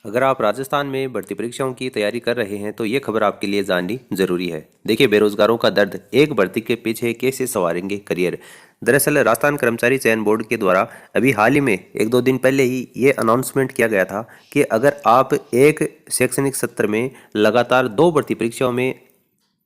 अगर आप राजस्थान में भर्ती परीक्षाओं की तैयारी कर रहे हैं तो ये खबर आपके लिए जाननी जरूरी है। देखिए, बेरोजगारों का दर्द, एक भर्ती के पीछे कैसे संवारेंगे करियर। दरअसल राजस्थान कर्मचारी चयन बोर्ड के द्वारा अभी हाल ही में एक दो दिन पहले ही ये अनाउंसमेंट किया गया था कि अगर आप एक शैक्षणिक सत्र में लगातार दो भर्ती परीक्षाओं में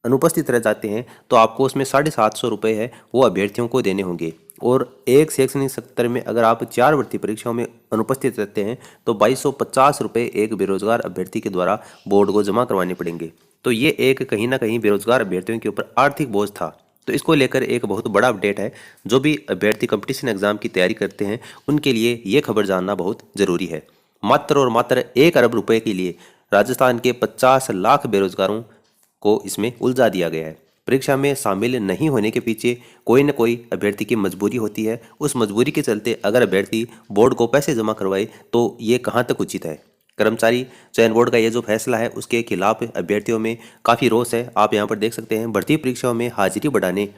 अनुपस्थित रह जाते हैं तो आपको उसमें 750 रुपये है वो अभ्यर्थियों को देने होंगे। और एक शैक्षणिक सत्र में अगर आप 4 भर्ती परीक्षाओं में अनुपस्थित रहते हैं तो 2250 रुपये एक बेरोजगार अभ्यर्थी के द्वारा बोर्ड को जमा करवाने पड़ेंगे। तो ये एक कहीं ना कहीं बेरोजगार अभ्यर्थियों के ऊपर आर्थिक बोझ था। तो इसको लेकर एक बहुत बड़ा अपडेट है। जो भी अभ्यर्थी कंपटीशन एग्जाम की तैयारी करते हैं उनके लिए ये खबर जानना बहुत जरूरी है। मात्र और मात्र 1 अरब रुपए के लिए राजस्थान के 50 लाख बेरोजगारों को इसमें उलझा दिया गया है। परीक्षा में शामिल नहीं होने के पीछे कोई न कोई अभ्यर्थी की मजबूरी होती है। उस मजबूरी के चलते अगर अभ्यर्थी बोर्ड को पैसे जमा करवाए तो ये कहाँ तक उचित है। कर्मचारी चयन बोर्ड का ये जो फैसला है उसके खिलाफ अभ्यर्थियों में काफ़ी रोष है। आप यहाँ पर देख सकते हैं, भर्ती परीक्षाओं में हाजिरी बढ़ाने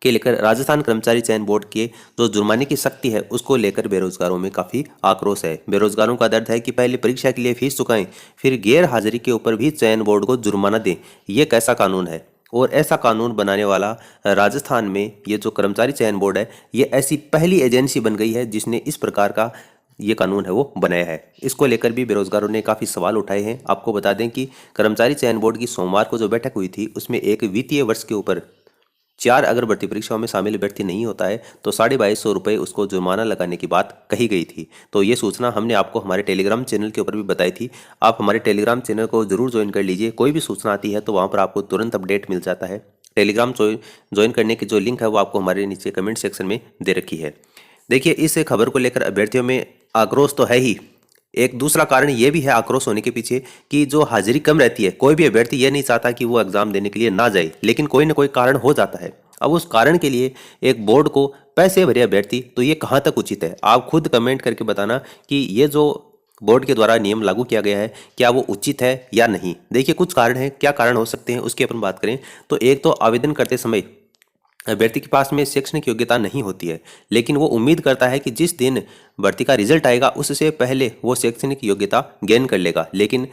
के लेकर राजस्थान कर्मचारी चयन बोर्ड के जो जुर्माने की सख्ती है उसको लेकर बेरोजगारों में काफ़ी आक्रोश है। बेरोजगारों का दर्द है कि पहले परीक्षा के लिए फीस चुकाएं, फिर गैर हाजिरी के ऊपर भी चयन बोर्ड को जुर्माना दें। ये कैसा कानून है। और ऐसा कानून बनाने वाला राजस्थान में ये जो कर्मचारी चयन बोर्ड है, ये ऐसी पहली एजेंसी बन गई है जिसने इस प्रकार का ये कानून है वो बनाया है। इसको लेकर भी बेरोजगारों ने काफ़ी सवाल उठाए हैं। आपको बता दें कि कर्मचारी चयन बोर्ड की सोमवार को जो बैठक हुई थी उसमें एक वित्तीय वर्ष के ऊपर 4 अगर भर्ती परीक्षाओं में शामिल अभ्यर्थी नहीं होता है तो 2250 रुपये उसको जुर्माना लगाने की बात कही गई थी। तो ये सूचना हमने आपको हमारे टेलीग्राम चैनल के ऊपर भी बताई थी। आप हमारे टेलीग्राम चैनल को जरूर ज्वाइन कर लीजिए। कोई भी सूचना आती है तो वहाँ पर आपको तुरंत अपडेट मिल जाता है। टेलीग्राम ज्वाइन करने की जो लिंक है वो आपको हमारे नीचे कमेंट सेक्शन में दे रखी है। देखिए, इस खबर को लेकर अभ्यर्थियों में आक्रोश तो है ही। एक दूसरा कारण ये भी है आक्रोश होने के पीछे कि जो हाजिरी कम रहती है, कोई भी अभ्यर्थी ये नहीं चाहता कि वो एग्जाम देने के लिए ना जाए, लेकिन कोई ना कोई कारण हो जाता है। अब उस कारण के लिए एक बोर्ड को पैसे भरे अभ्यर्थी, तो ये कहाँ तक उचित है। आप खुद कमेंट करके बताना कि ये जो बोर्ड के द्वारा नियम लागू किया गया है क्या वो उचित है या नहीं। देखिए, कुछ कारण है। क्या कारण हो सकते हैं उसकी अपन बात करें तो एक तो आवेदन करते समय अभ्यर्थी के पास में शैक्षणिक योग्यता नहीं होती है, लेकिन वो उम्मीद करता है कि जिस दिन भर्ती का रिजल्ट आएगा उससे पहले वो शैक्षणिक योग्यता गेन कर लेगा, लेकिन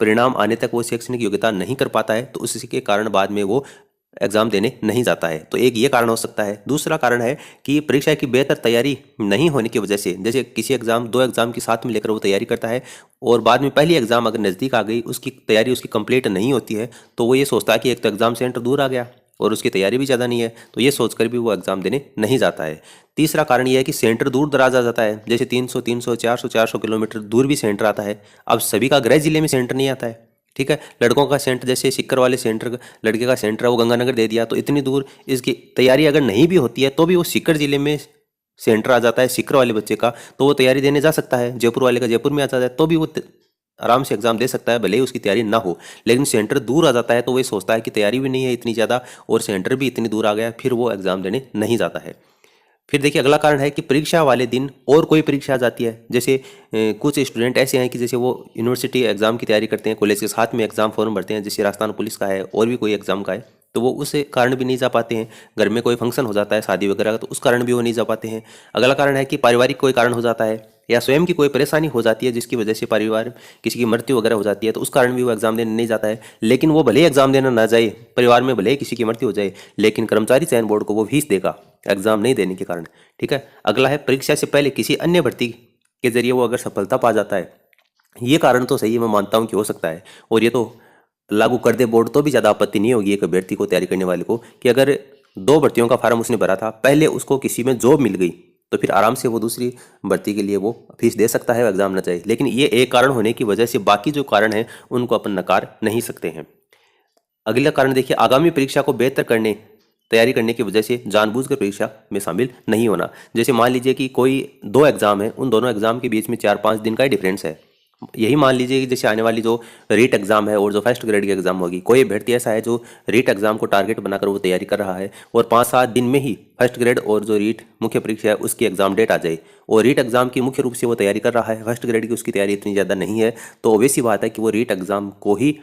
परिणाम आने तक वो शैक्षणिक योग्यता नहीं कर पाता है। तो उसी के कारण बाद में वो एग्जाम देने नहीं जाता है। तो एक ये कारण हो सकता है। दूसरा कारण है कि परीक्षा की बेहतर तैयारी नहीं होने की वजह से, जैसे किसी एग्जाम दो एग्जाम के साथ में लेकर वो तैयारी करता है और बाद में पहली एग्जाम अगर नज़दीक आ गई, उसकी तैयारी उसकी कंप्लीट नहीं होती है, तो वो ये सोचता है कि एक तो एग्जाम सेंटर दूर आ गया और उसकी तैयारी भी ज़्यादा नहीं है, तो ये सोचकर भी वो एग्ज़ाम देने नहीं जाता है। तीसरा कारण ये है कि सेंटर दूर दराज आ जाता है, जैसे 300 400 किलोमीटर दूर भी सेंटर आता है। अब सभी का गृह जिले में सेंटर नहीं आता है। ठीक है, लड़कों का सेंटर जैसे सिक्कर वाले सेंटर, लड़के का सेंटर है वो गंगानगर दे दिया, तो इतनी दूर इसकी तैयारी अगर नहीं भी होती है तो भी वो सिक्कर जिले में सेंटर आ जाता है सिक्कर वाले बच्चे का, तो वो तैयारी देने जा सकता है। जयपुर वाले का जयपुर में आ जाता है तो भी वो आराम से एग्जाम दे सकता है, भले ही उसकी तैयारी ना हो। लेकिन सेंटर दूर आ जाता है तो वो सोचता है कि तैयारी भी नहीं है इतनी ज़्यादा और सेंटर भी इतनी दूर आ गया, फिर वो एग्ज़ाम देने नहीं जाता है। फिर देखिए, अगला कारण है कि परीक्षा वाले दिन और कोई परीक्षा आ जाती है। जैसे कुछ स्टूडेंट ऐसे हैं कि जैसे वो यूनिवर्सिटी एग्जाम की तैयारी करते हैं, कॉलेज के साथ में एग्जाम फॉर्म भरते हैं, जैसे राजस्थान पुलिस का है और भी कोई एग्जाम का है, तो वो उस कारण भी नहीं जा पाते हैं। घर में कोई फंक्शन हो जाता है शादी वगैरह का, तो उस कारण भी वो नहीं जा पाते हैं। अगला कारण है कि पारिवारिक कोई कारण हो जाता है या स्वयं की कोई परेशानी हो जाती है जिसकी वजह से परिवार किसी की मृत्यु वगैरह हो जाती है, तो उस कारण भी वो एग्जाम देने नहीं जाता है। लेकिन वो भले ही एग्जाम देना ना जाए, परिवार में भले ही किसी की मृत्यु हो जाए, लेकिन कर्मचारी चयन बोर्ड को वो फीस देगा एग्जाम नहीं देने के कारण। ठीक है, अगला है परीक्षा से पहले किसी अन्य भर्ती के जरिए वो अगर सफलता पा जाता है। ये कारण तो सही है, मैं मानता हूँ कि हो सकता है, और ये तो लागू कर दे बोर्ड तो भी ज़्यादा आपत्ति नहीं होगी एक अभ्यर्थी को, तैयारी करने वाले को, कि अगर 2 भर्तियों का फार्म उसने भरा था, पहले उसको किसी में जॉब मिल गई तो फिर आराम से वो दूसरी भर्ती के लिए वो फीस दे सकता है, एग्जाम ना चाहिए। लेकिन ये एक कारण होने की वजह से बाकी जो कारण है उनको अपन नकार नहीं सकते हैं। अगला कारण देखिए, आगामी परीक्षा को बेहतर करने तैयारी करने की वजह से जानबूझकर परीक्षा में शामिल नहीं होना। जैसे मान लीजिए कि कोई 2 एग्जाम है, उन दोनों एग्जाम के बीच में 4-5 दिन का ही डिफरेंस है। यही मान लीजिए कि जैसे आने वाली जो रीट एग्जाम है और जो फर्स्ट ग्रेड की एग्जाम होगी, कोई अभ्यर्थी ऐसा है जो रीट एग्जाम को टारगेट बनाकर वो तैयारी कर रहा है और 5-7 दिन में ही फर्स्ट ग्रेड और जो रीट मुख्य परीक्षा है उसकी एग्जाम डेट आ जाए, और रीट एग्जाम की मुख्य रूप से वो तैयारी कर रहा है, फर्स्ट ग्रेड की उसकी तैयारी इतनी ज़्यादा नहीं है, तो ऑब्वियस सी बात है कि वो रीट एग्जाम को ही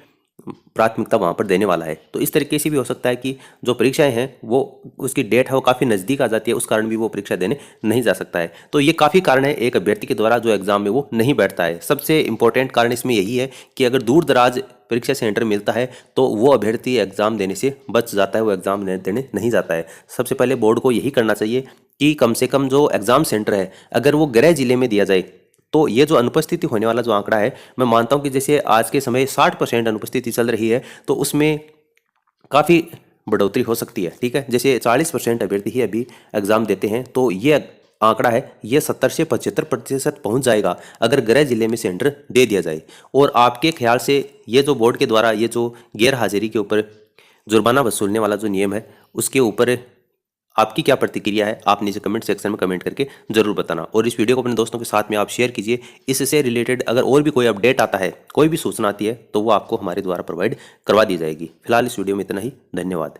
प्राथमिकता वहाँ पर देने वाला है। तो इस तरीके से भी हो सकता है कि जो परीक्षाएं हैं वो उसकी डेट है वो काफ़ी नज़दीक आ जाती है, उस कारण भी वो परीक्षा देने नहीं जा सकता है। तो ये काफ़ी कारण है एक अभ्यर्थी के द्वारा जो एग्जाम में वो नहीं बैठता है। सबसे इंपॉर्टेंट कारण इसमें यही है कि अगर दूर दराज परीक्षा सेंटर मिलता है तो वो अभ्यर्थी एग्जाम देने से बच जाता है, वो एग्जाम देने नहीं जाता है। सबसे पहले बोर्ड को यही करना चाहिए कि कम से कम जो एग्जाम सेंटर है अगर वो गृह जिले में दिया जाए तो ये जो अनुपस्थिति होने वाला जो आंकड़ा है, मैं मानता हूं कि जैसे आज के समय 60% अनुपस्थिति चल रही है तो उसमें काफ़ी बढ़ोतरी हो सकती है। ठीक है, जैसे 40% अभ्यर्थी ही अभी एग्जाम देते हैं तो ये आंकड़ा है ये 70 से 75% पहुंच जाएगा अगर गृह जिले में सेंटर दे दिया जाए। और आपके ख्याल से ये जो बोर्ड के द्वारा ये जो गैर हाजिरी के ऊपर जुर्माना वसूलने वाला जो नियम है उसके ऊपर आपकी क्या प्रतिक्रिया है, आप नीचे कमेंट सेक्शन में कमेंट करके जरूर बताना। और इस वीडियो को अपने दोस्तों के साथ में आप शेयर कीजिए। इससे रिलेटेड अगर और भी कोई अपडेट आता है, कोई भी सूचना आती है तो वो आपको हमारे द्वारा प्रोवाइड करवा दी जाएगी। फिलहाल इस वीडियो में इतना ही, धन्यवाद।